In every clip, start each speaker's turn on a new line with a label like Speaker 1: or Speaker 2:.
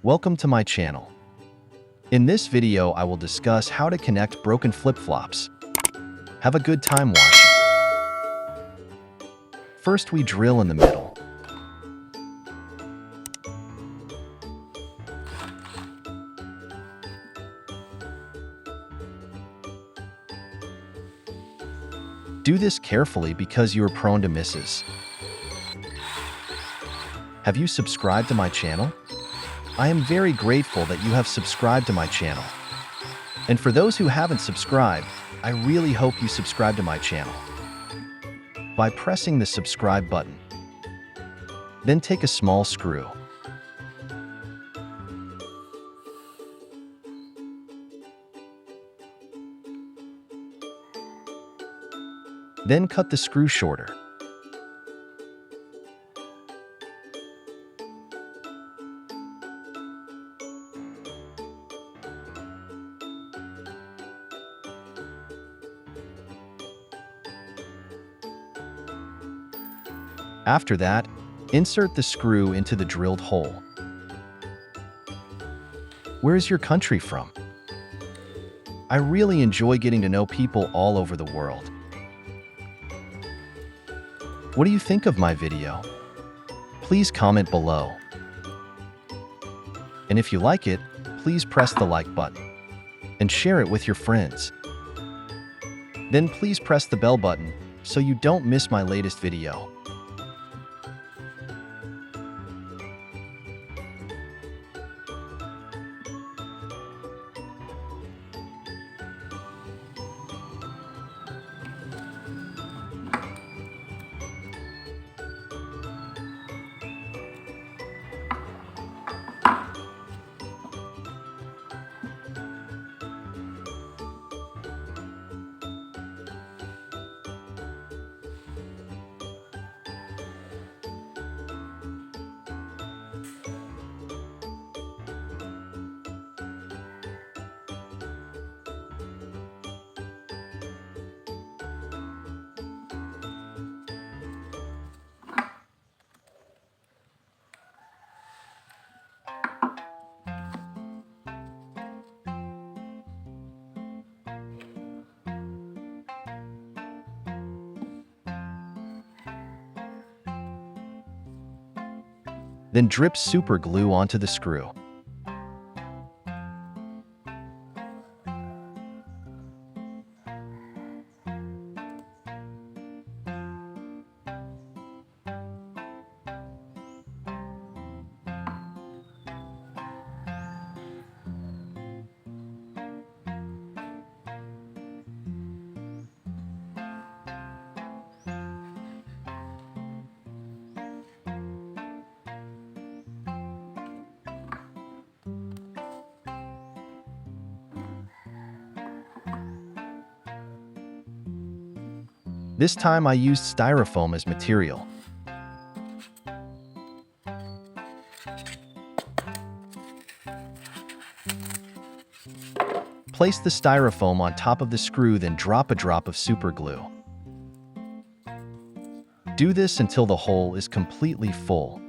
Speaker 1: Welcome to my channel. In this video, I will discuss how to connect broken flip-flops. Have a good time watching. First, we drill in the middle. Do this carefully because you are prone to misses. Have you subscribed to my channel? I am very grateful that you have subscribed to my channel. And for those who haven't subscribed, I really hope you subscribe to my channel by pressing the subscribe button. Then take a small screw. Then cut the screw shorter. After that, insert the screw into the drilled hole. Where is your country from? I really enjoy getting to know people all over the world. What do you think of my video? Please comment below. And if you like it, please press the like button and share it with your friends. Then please press the bell button so you don't miss my latest video. Then drip super glue onto the screw. This time I used styrofoam as material. Place the styrofoam on top of the screw, then drop a drop of super glue. Do this until the hole is completely full.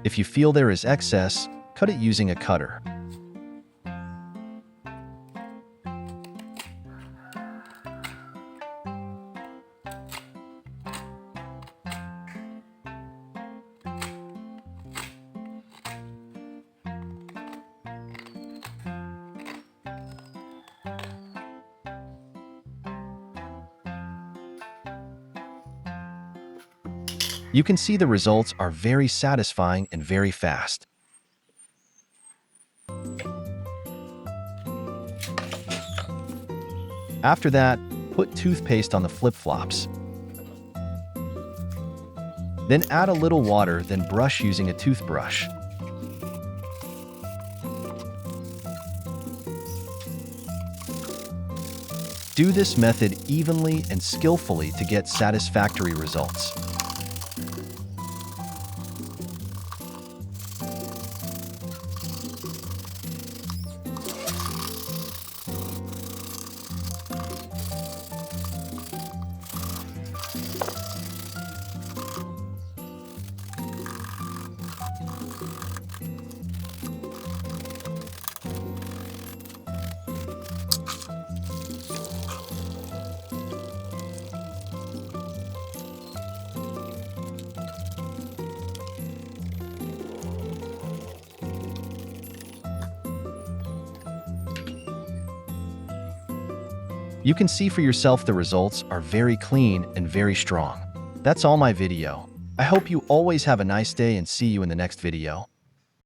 Speaker 1: If you feel there is excess, cut it using a cutter. You can see the results are very satisfying and very fast. After that, put toothpaste on the flip-flops. Then add a little water, then brush using a toothbrush. Do this method evenly and skillfully to get satisfactory results. You can see for yourself the results are very clean and very strong. That's all my video. I hope you always have a nice day and see you in the next video.